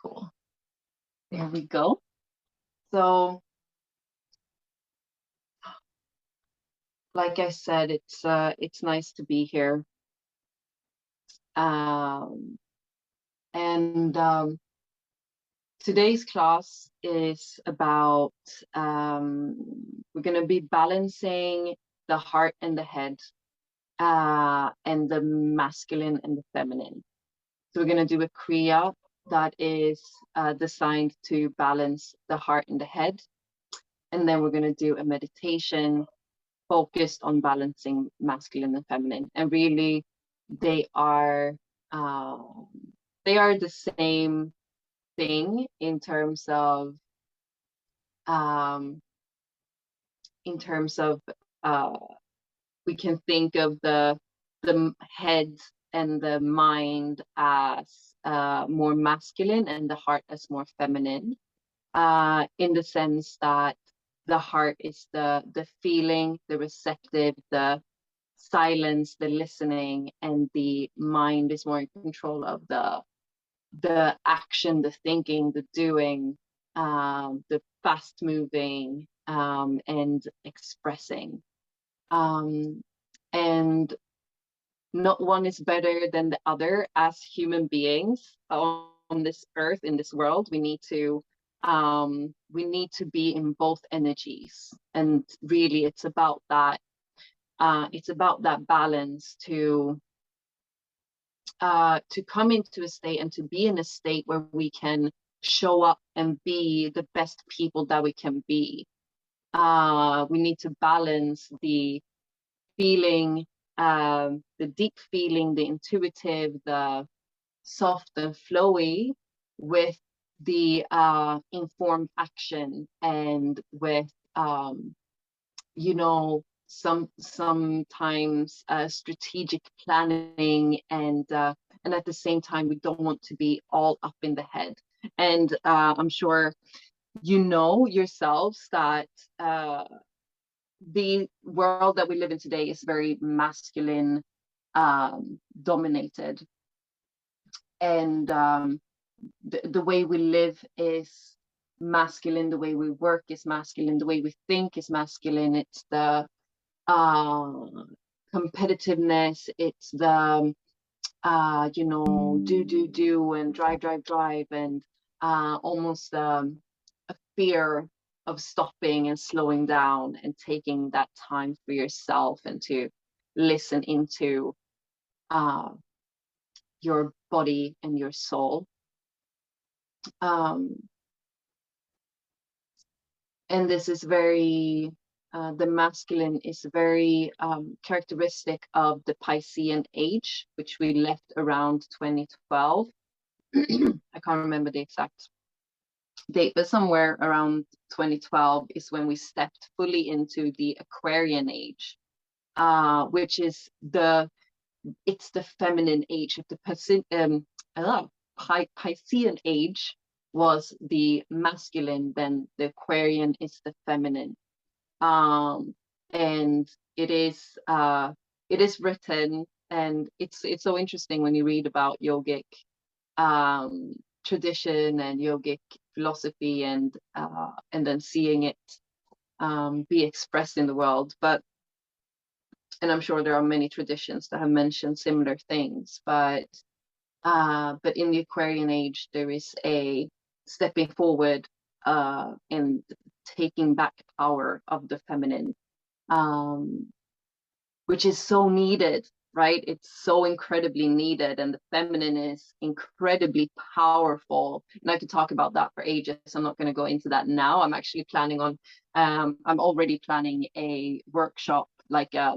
Cool. There we go. So, like I said, it's nice to be here. Um, and Today's class is about we're going to be balancing the heart and the head, and the masculine and the feminine. So we're going to do a kriya that is designed to balance the heart and the head. And then we're going to do a meditation focused on balancing masculine and feminine. And really, they are um, the same thing in terms of um, in terms of uh, we can think of the head and the mind as more masculine and the heart as more feminine, in the sense that the heart is the feeling, the receptive, the silence, the listening, and the mind is more in control of the action, the thinking, the doing, the fast moving, and expressing. And not one is better than the other. As human beings on this earth, in this world, we need to be in both energies. And really it's about that balance to come into a state and to be in a state where we can show up and be the best people that we can be. We need to balance the feeling, the deep feeling, the intuitive, the soft and flowy, with the informed action, and with sometimes strategic planning, and at the same time we don't want to be all up in the head. And I'm sure you know yourselves that the world that we live in today is very masculine dominated, and the way we live is masculine, the way we work is masculine, the way we think is masculine. It's the competitiveness, it's the do and drive, and almost a fear of stopping and slowing down and taking that time for yourself and to listen into your body and your soul. And this is very the masculine is very characteristic of the Piscean age, which we left around 2012. I can't remember the exact date, but somewhere around 2012 is when we stepped fully into the Aquarian age, which is it's the feminine age. If the Piscean age was the masculine, then the Aquarian is the feminine. And it is written, and it's so interesting when you read about yogic tradition and yogic philosophy, and then seeing it be expressed in the world. And I'm sure there are many traditions that have mentioned similar things, but in the Aquarian age there is a stepping forward and taking back power of the feminine, which is so needed, right? It's so incredibly needed, and the feminine is incredibly powerful. And I could talk about that for ages. I'm not going to go into that now. I'm actually planning on, I'm already planning a workshop, like a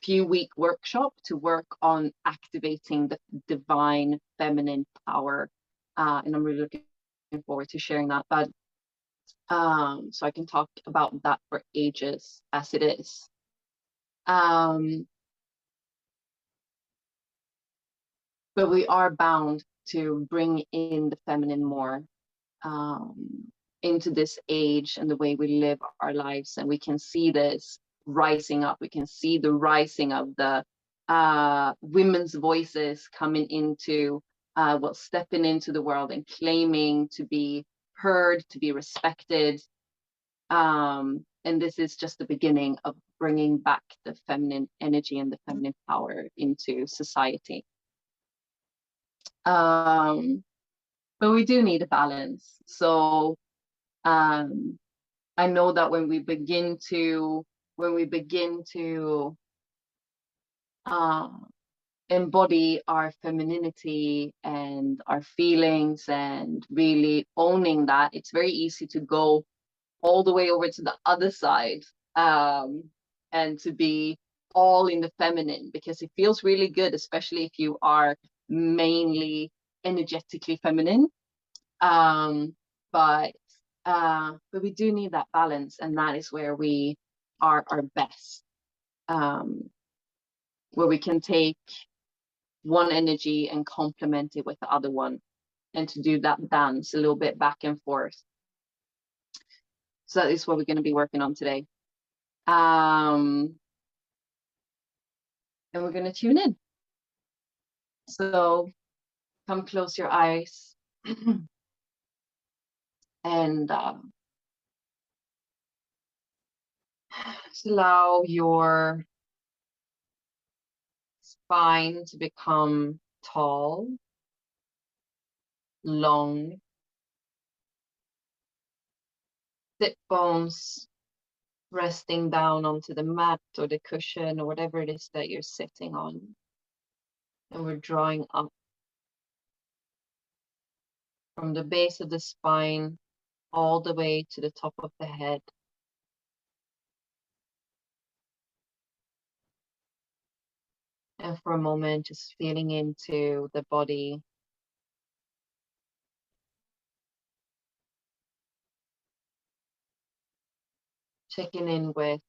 few-week workshop to work on activating the divine feminine power. And I'm really looking forward to sharing that. But so I can talk about that for ages as it is. But we are bound to bring in the feminine more into this age and the way we live our lives. And we can see this rising up. We can see the rising of the women's voices coming into well, stepping into the world and claiming to be heard, to be respected. And this is just the beginning of bringing back the feminine energy and the feminine power into society. But we do need a balance. So I know that when we begin to uh, embody our femininity and our feelings and really owning that, it's very easy to go all the way over to the other side, and to be all in the feminine, because it feels really good, especially if you are mainly energetically feminine. Um, but but we do need that balance, and that is where we are our best, where we can take one energy and complement it with the other one, and to do that dance a little bit back and forth. So that is what we're going to be working on today. And we're going to tune in. So come close your eyes and just allow your spine to become tall, long, sit bones resting down onto the mat or the cushion or whatever it is that you're sitting on. And we're drawing up from the base of the spine all the way to the top of the head. And for a moment, just feeling into the body, checking in with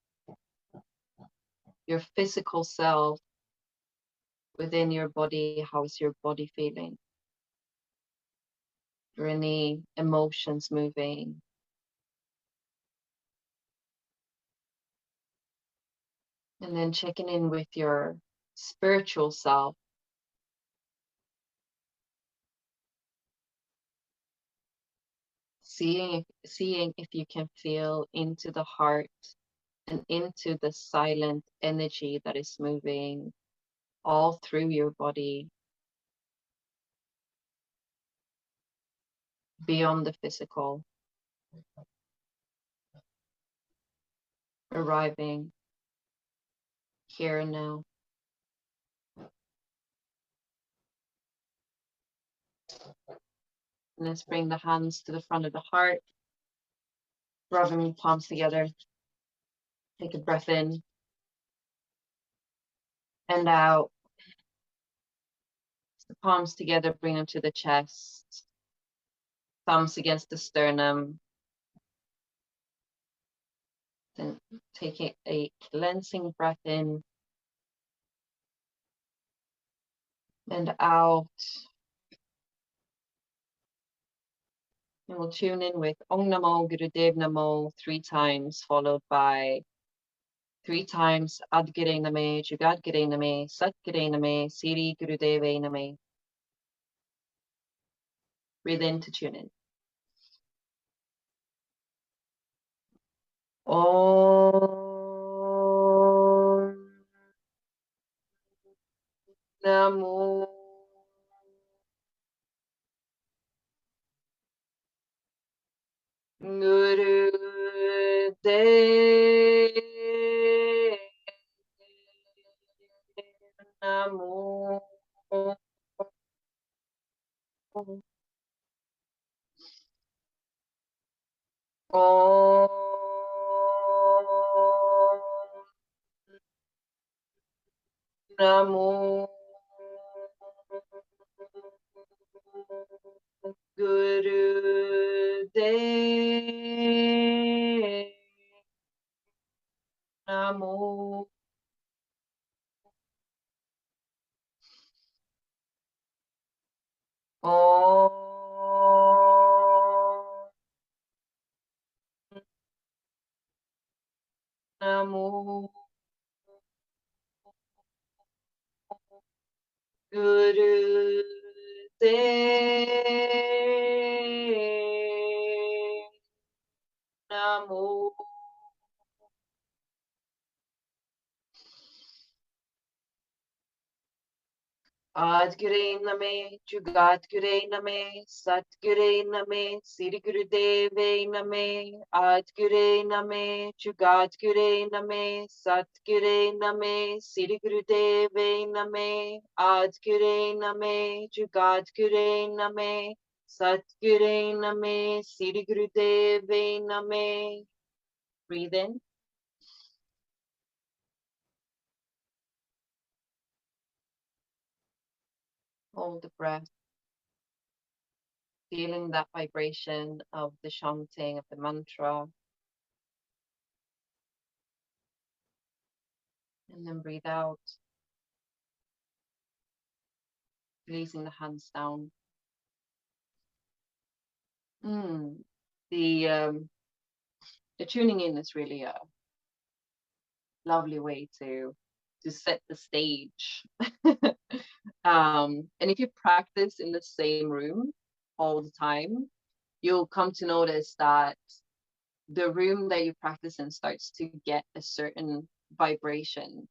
your physical self within your body. How is your body feeling? Are any emotions moving? And then checking in with your spiritual self. Seeing if you can feel into the heart and into the silent energy that is moving all through your body, beyond the physical, arriving here and now. And let's bring the hands to the front of the heart, rubbing the palms together. Take a breath in and out. The palms together, bring them to the chest, thumbs against the sternum. Then take a cleansing breath in and out. And we'll tune in with Om Namo Gurudev Namo 3 times, followed by 3 times Adgire Name, Jugadgire Name, Satgire Name, Siri Gurudeve Name. Breathe in to tune in. Om Namo Gurudev Namo. Om Namo Gurudev Namo. Om Namo Gurudev Namo. Adgure Name, Jugadgure Name, Satgure Name, Sri Gurudeve Name, Adgure Name, Jugadgure Name, Satgure Name, Sri Gurudeve Name, Adgure Name, Jugadgure Name, Satgure Name, Sri Gurudeve Name. Breathe in. Hold the breath, feeling that vibration of the chanting of the mantra. And then breathe out, releasing the hands down. The tuning in is really a lovely way to set the stage. And if you practice in the same room all the time, you'll come to notice that the room that you practice in starts to get a certain vibration.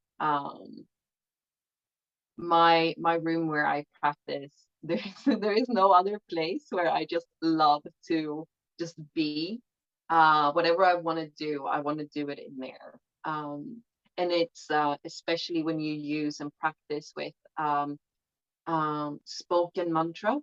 My room where I practice, there is no other place where I just love to just be. Whatever I want to do, I want to do it in there. And it's especially when you use and practice with spoken mantra,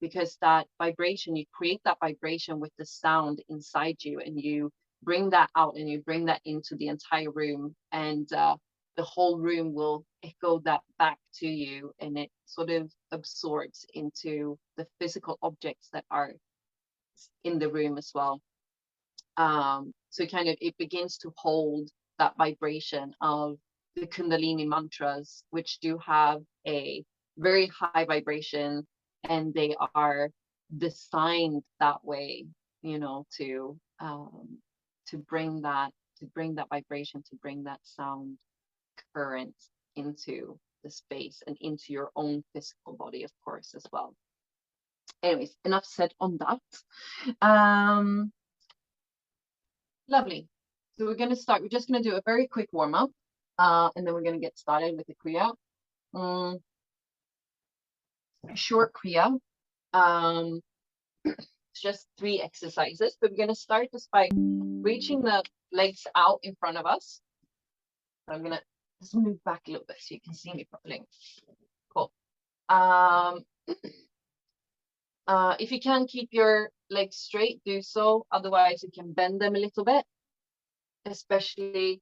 because that vibration, you create that vibration with the sound inside you, and you bring that out and you bring that into the entire room, and the whole room will echo that back to you, and it sort of absorbs into the physical objects that are in the room as well. So kind of it begins to hold that vibration of the Kundalini mantras, which do have a very high vibration, and they are designed that way, you know, to bring that vibration, to bring that sound current into the space and into your own physical body, of course, as well. Anyways, enough said on that. Lovely. So we're going to start. We're just going to do a very quick warm up, and then we're going to get started with the Kriya. Short Kriya. It's just 3 exercises, but we're going to start just by reaching the legs out in front of us. I'm going to just move back a little bit so you can see me properly. Cool. If you can keep your legs straight, do so. Otherwise, you can bend them a little bit, especially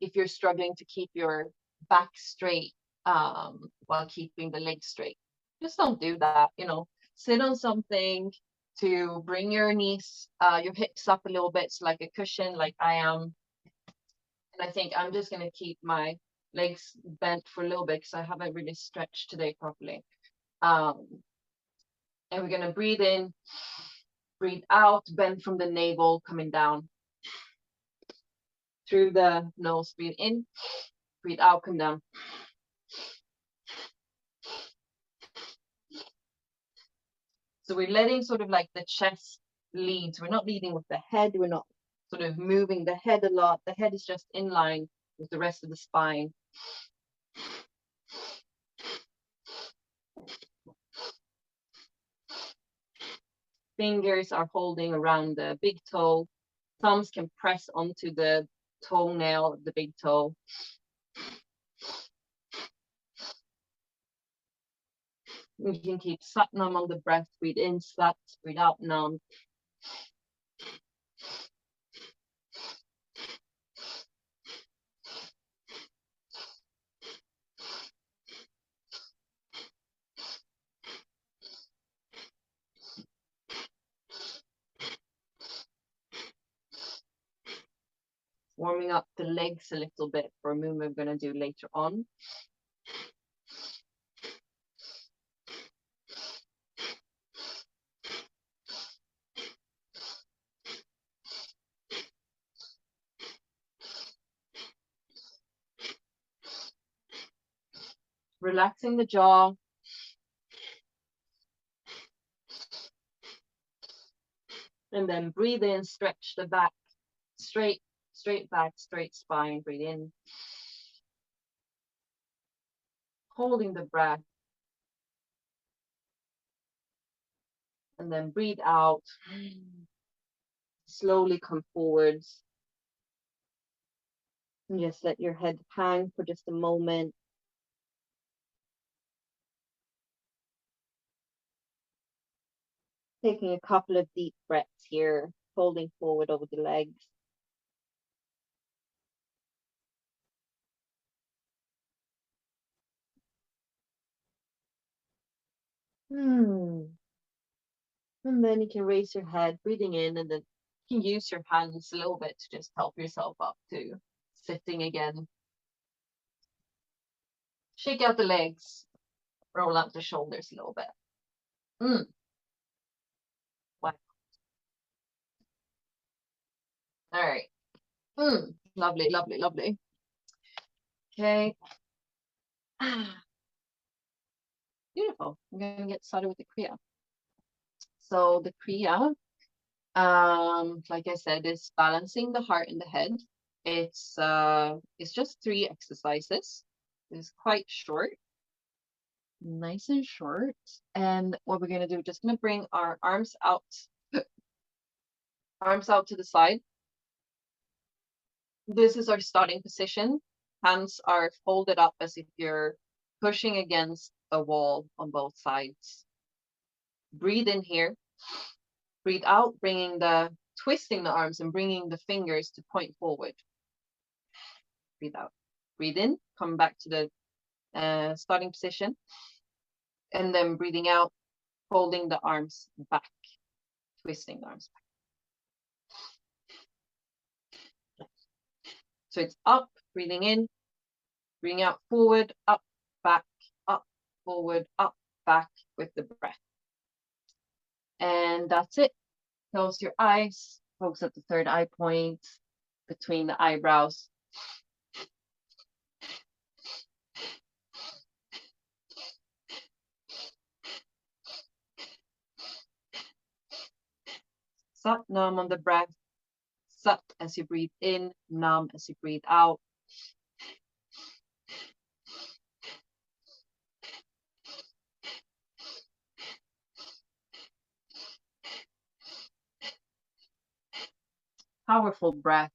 if you're struggling to keep your back straight while keeping the legs straight. Just don't do that, you know. Sit on something to bring your knees, your hips up a little bit, so like a cushion, like I am. And I think I'm just going to keep my legs bent for a little bit because I haven't really stretched today properly. And we're going to breathe in, breathe out, bend from the navel, coming down through the nose. Breathe in, breathe out, come down. So we're letting sort of like the chest lead. We're not leading with the head. We're not sort of moving the head a lot. The head is just in line with the rest of the spine. Fingers are holding around the big toe. Thumbs can press onto the toenail of the big toe. You can keep Satnam on the breath. Breathe in, Sat. Breathe out, Nam. Warming up the legs a little bit for a movement we're going to do later on. Relaxing the jaw. And then breathe in, stretch the back, straight back, straight spine. Breathe in. Holding the breath. And then breathe out. Slowly come forwards. And just let your head hang for just a moment. Taking a couple of deep breaths here, folding forward over the legs. And then you can raise your head, breathing in, and then you can use your hands a little bit to just help yourself up to sitting again. Shake out the legs, roll out the shoulders a little bit. Wow. All right. Lovely, lovely, lovely. Okay. Beautiful. I'm going to get started with the Kriya. So the Kriya, like I said, is balancing the heart and the head. It's just 3 exercises. It's quite short, nice and short. And what we're going to do, just going to bring our arms out to the side. This is our starting position. Hands are folded up as if you're pushing against a wall on both sides. Breathe in here. Breathe out, twisting the arms and bringing the fingers to point forward. Breathe out. Breathe in, come back to the starting position. And then breathing out, folding the arms back, twisting the arms back. So it's up, breathing in, breathing out, forward, up, forward, up, back with the breath. And that's it. Close your eyes, focus at the third eye point between the eyebrows. Sat Nam on the breath. Sat as you breathe in, Nam as you breathe out. Powerful breath.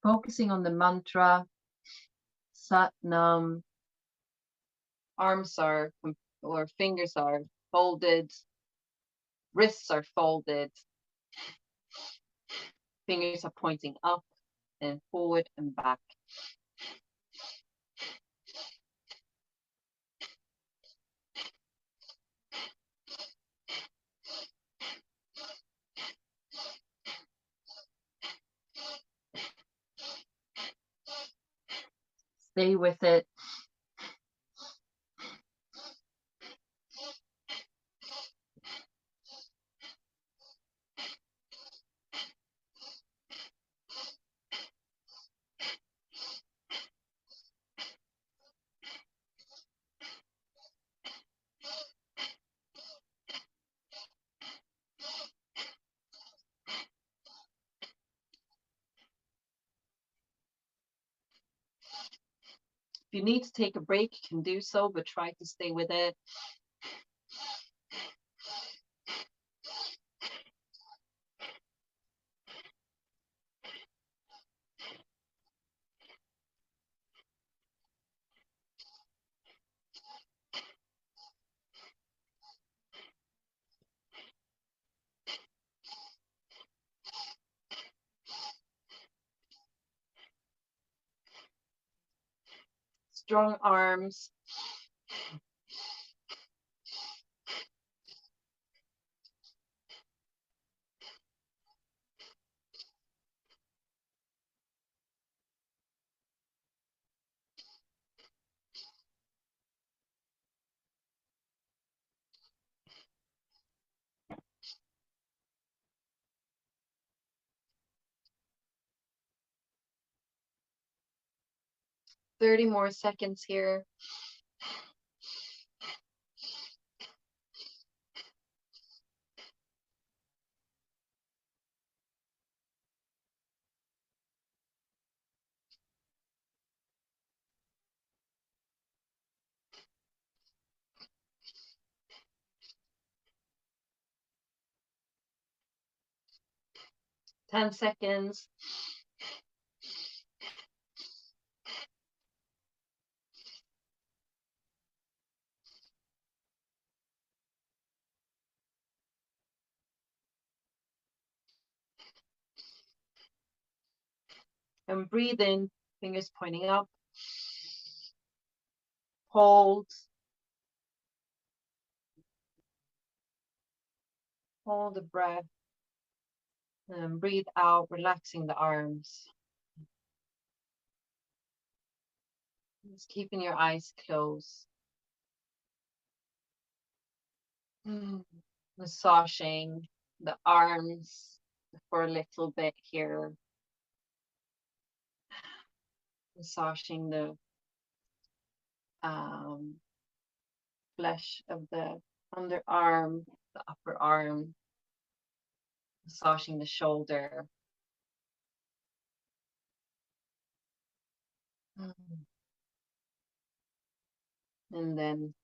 Focusing on the mantra, Sat Nam. Arms or fingers are folded, wrists are folded, fingers are pointing up and forward and back. Stay with it. If you need to take a break, you can do so, but try to stay with it. strong arms. Thirty more seconds here. Ten seconds. And breathe in, fingers pointing up. Hold. Hold the breath. And breathe out, relaxing the arms. Just keeping your eyes closed. Massaging the arms for a little bit here. Massaging the flesh of the underarm, the upper arm. Massaging the shoulder. And then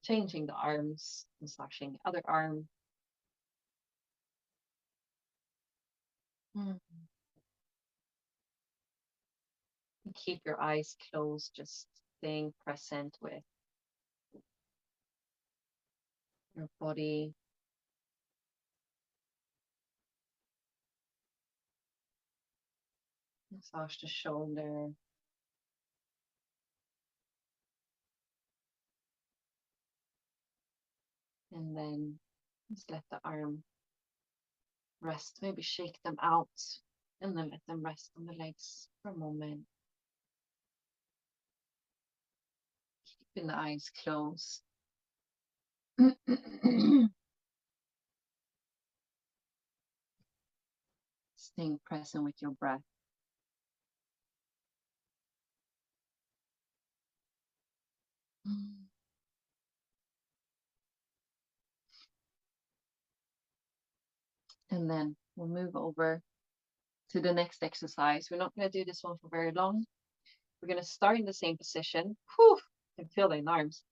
changing the arms, massaging the other arm. Keep your eyes closed, just staying present with your body. Massage the shoulder. And then just let the arm rest. Maybe shake them out and then let them rest on the legs for a moment. Keeping the eyes closed. Staying present with your breath. And then we'll move over to the next exercise. We're not going to do this one for very long. We're going to start in the same position. Whew, I can feel the arms.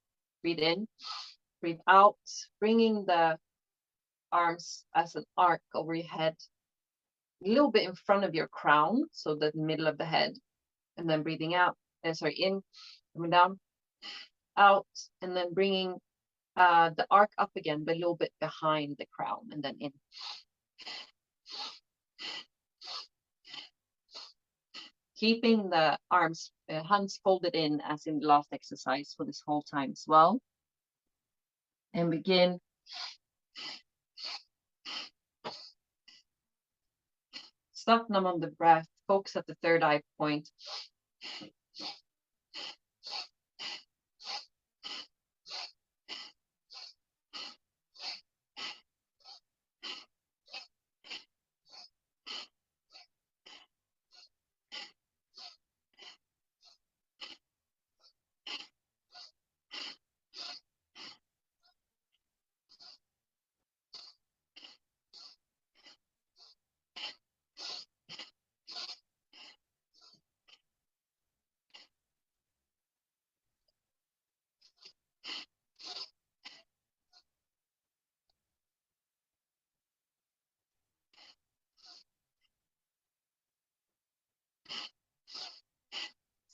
Breathe in, breathe out, bringing the arms as an arc over your head, a little bit in front of your crown, so the middle of the head. And then breathing out, in, coming down, out, and then bringing the arc up again, but a little bit behind the crown, and then in. Keeping the arms, hands folded in as in the last exercise for this whole time as well. And begin. Stop numb on the breath. Focus at the third eye point.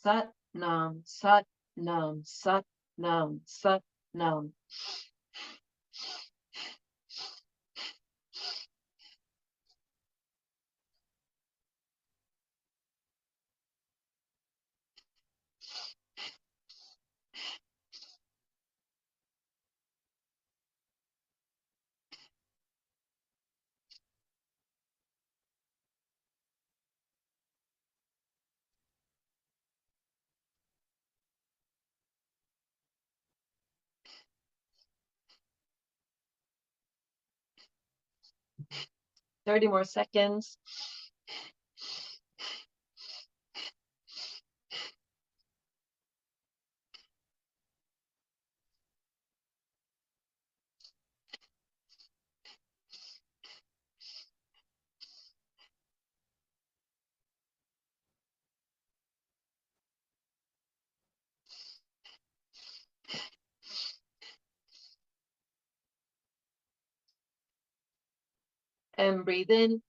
Sat nam, sat nam, sat nam, sat nam. 30 more seconds. And breathe in.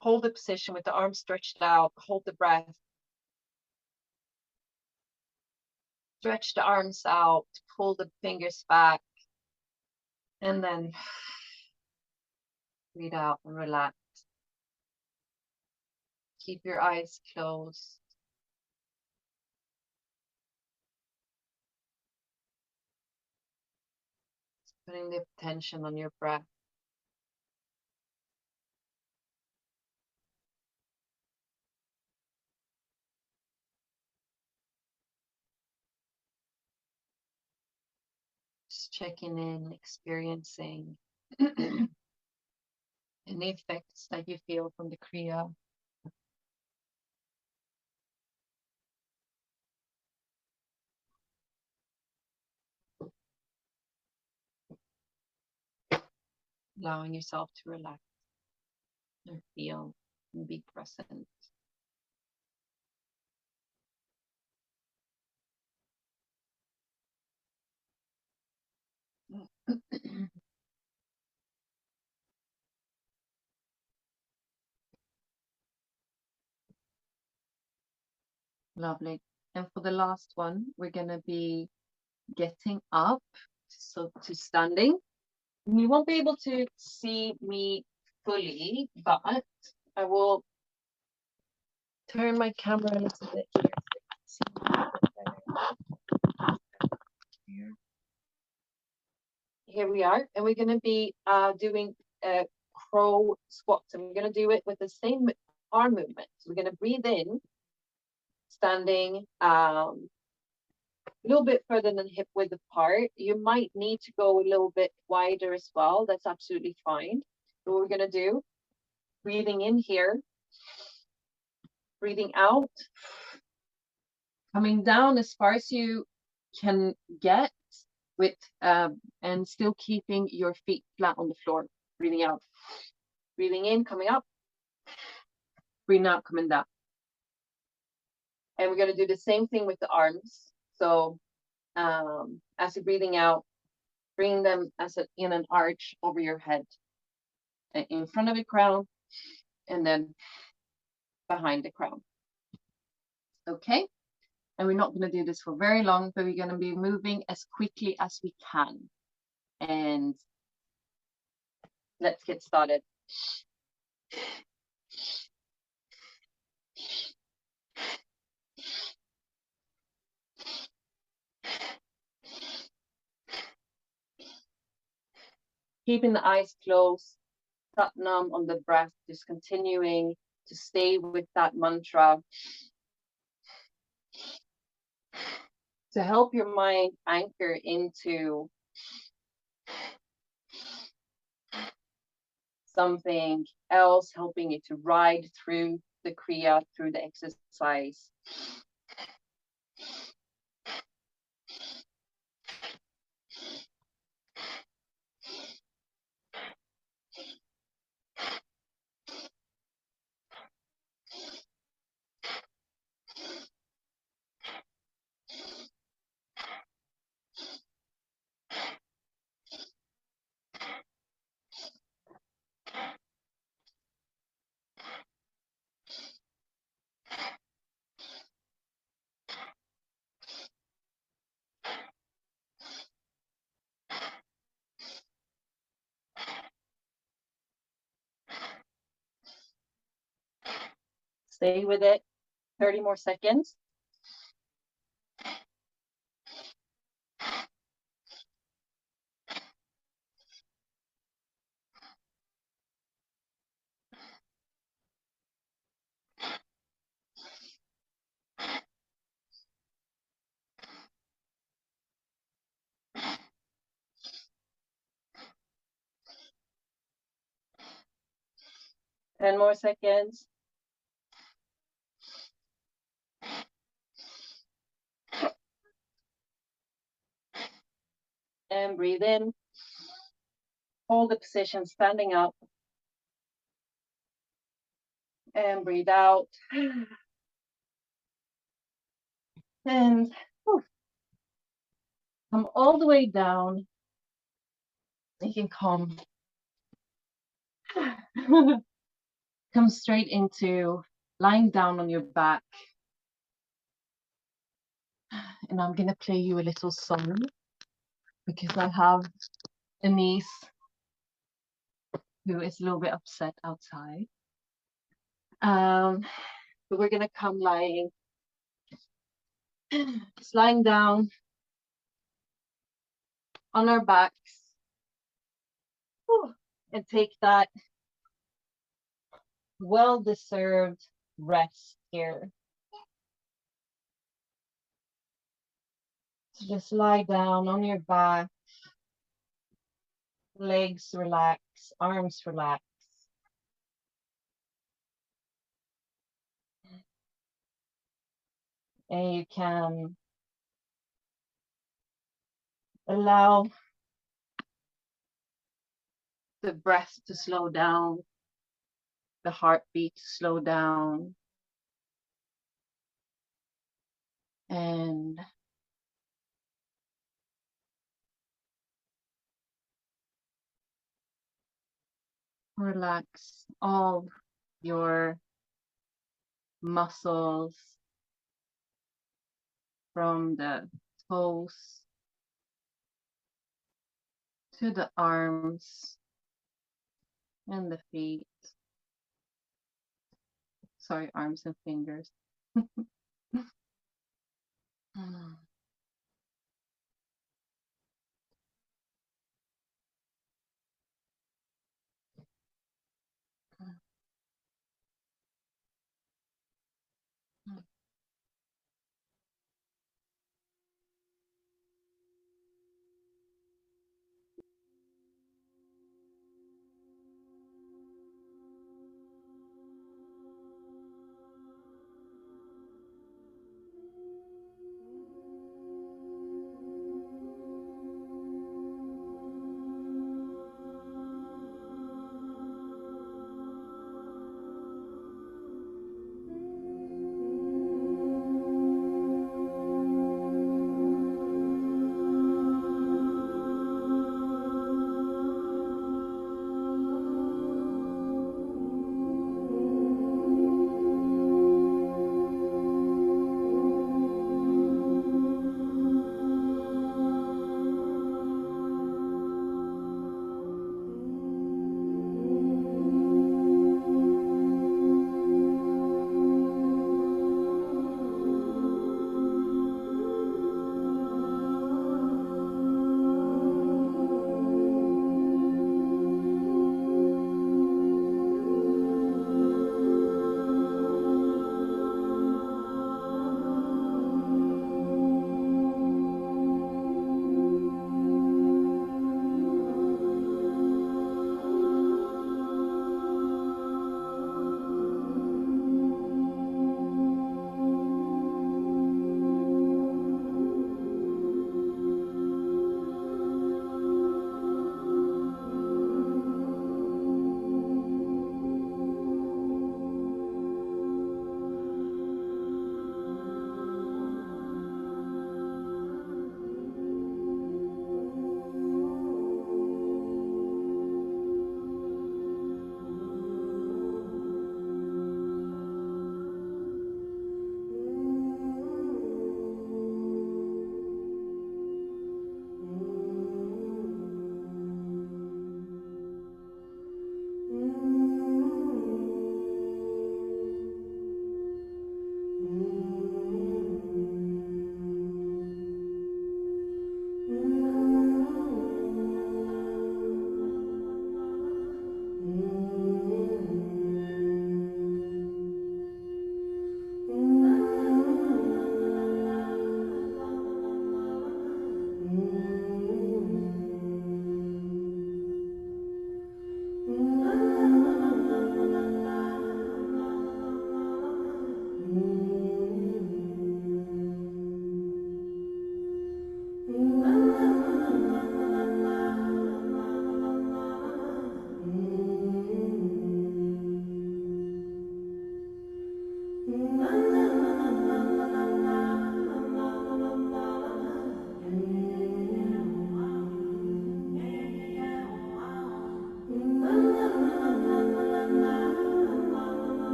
Hold the position with the arms stretched out. Hold the breath. Stretch the arms out. Pull the fingers back. And then breathe out and relax. Keep your eyes closed. Putting the attention on your breath. Just checking in, experiencing any effects that you feel from the Kriya. Allowing yourself to relax and feel and be present. Lovely. And for the last one, we're going to be getting up, so to standing. You won't be able to see me fully, but I will turn my camera a little bit here so you can see me a bit better. Here we are, and we're going to be doing crow squats. I'm going to do it with the same arm movement. So we're going to breathe in, standing a little bit further than hip width apart. You might need to go a little bit wider as well. That's absolutely fine. So what we're going to do, breathing in here, breathing out, coming down as far as you can get with and still keeping your feet flat on the floor. Breathing out, breathing in, coming up, breathing out, coming down. And we're going to do the same thing with the arms. So as you're breathing out, bring them in an arch over your head, in front of your crown, and then behind the crown. Okay, and we're not going to do this for very long, but we're going to be moving as quickly as we can. And let's get started. Keeping the eyes closed, Satnam on the breath, just continuing to stay with that mantra to help your mind anchor into something else, helping you to ride through the Kriya, through the exercise. Stay with it, 30 more seconds. 10 more seconds. And breathe in. Hold the position standing up. And breathe out. And come all the way down. You can come straight into lying down on your back. And I'm gonna play you a little song because I have a niece who is a little bit upset outside. But we're gonna come just lying down on our backs. And take that well-deserved rest here. So just lie down on your back, legs relax, arms relax. And you can allow the breath to slow down, the heartbeat to slow down, and relax all your muscles from the toes to the arms and the feet. Sorry, arms and fingers.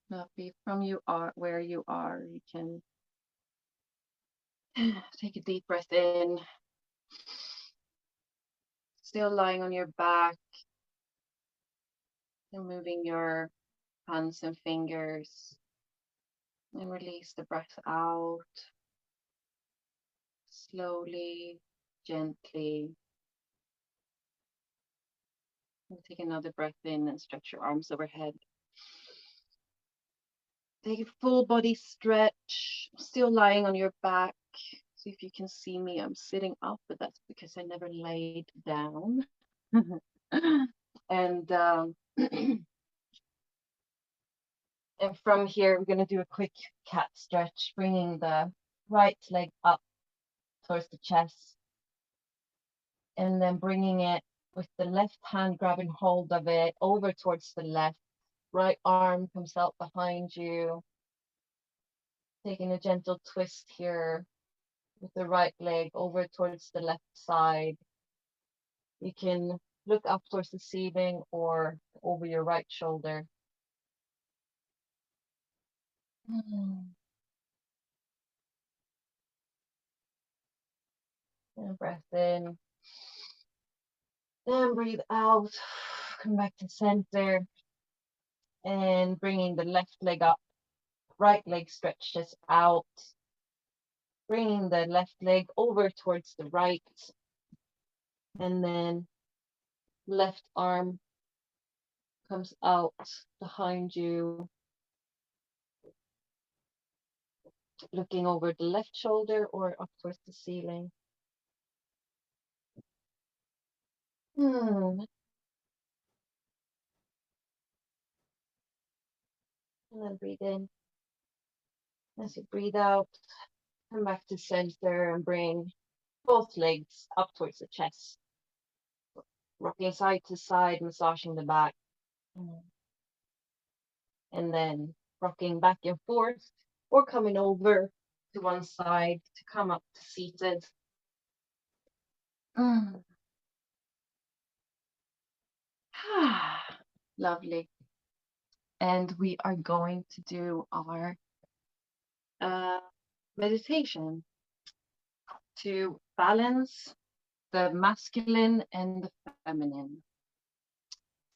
Lovely. From where you are, you can take a deep breath in, still lying on your back, and moving your hands and fingers, and release the breath out slowly, gently. And take another breath in and stretch your arms overhead. Take a full body stretch, still lying on your back. See if you can see me. I'm sitting up, but that's because I never laid down. and and from here, we're going to do a quick cat stretch, bringing the right leg up towards the chest, and then bringing it with the left hand, grabbing hold of it over towards the left. Right arm comes out behind you, taking a gentle twist here with the right leg over towards the left side. You can look up towards the ceiling or over your right shoulder. And breath in. Then breathe out. Come back to center. And bringing the left leg up. Right leg stretches out. Bringing the left leg over towards the right. And then left arm comes out behind you. Looking over the left shoulder or up towards the ceiling. And then breathe in. As you breathe out, come back to center and bring both legs up towards the chest. Rocking side to side, massaging the back. And then rocking back and forth or coming over to one side to come up to seated. Lovely. And we are going to do our meditation to balance the masculine and the feminine.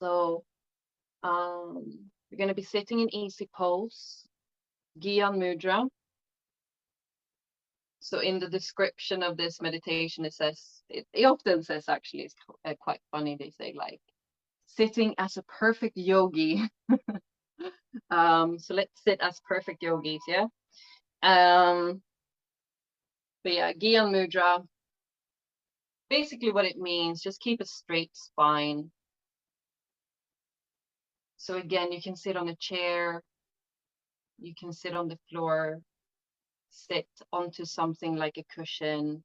So we're going to be sitting in easy pose, Gyan Mudra. So in the description of this meditation, it says, it often says, actually, it's quite funny. They say like, sitting as a perfect yogi. So let's sit as perfect yogis, yeah? But yeah, Gyan Mudra, basically what it means, just keep a straight spine. So again, you can sit on a chair, you can sit on the floor, sit onto something like a cushion.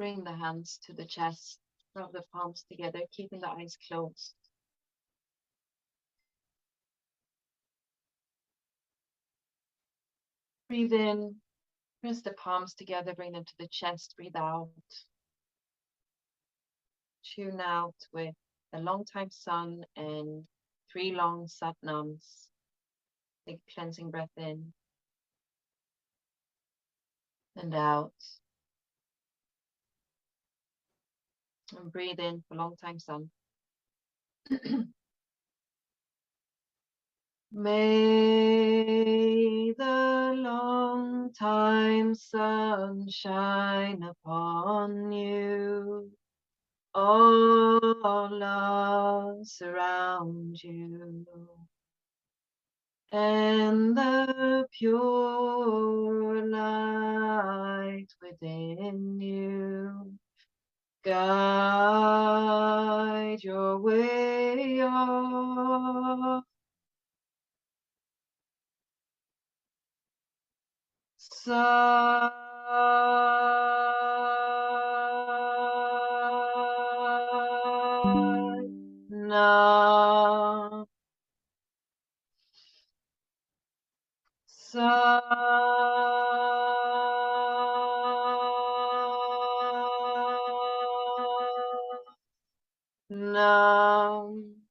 Bring the hands to the chest, rub the palms together, keeping the eyes closed. Breathe in, press the palms together, bring them to the chest, breathe out. Tune out with a long time sun and 3 long sat nams. Take a cleansing breath in and out. And breathe in for long time sun. May the long time sun shine upon you. All love surround you. And the pure light within you guide your way of Sana Nam Sa Nam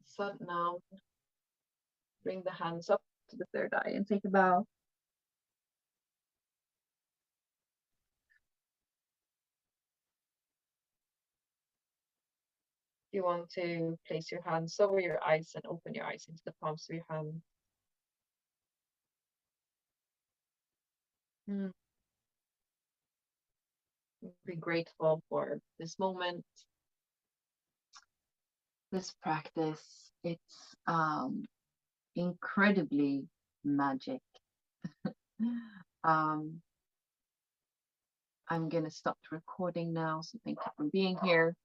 Sat Nam. Bring the hands up to the third eye and take a bow. You want to place your hands over your eyes and open your eyes into the palms of your hand. Be grateful for this moment, this practice. It's incredibly magic. I'm gonna stop the recording now, so thank you for being here.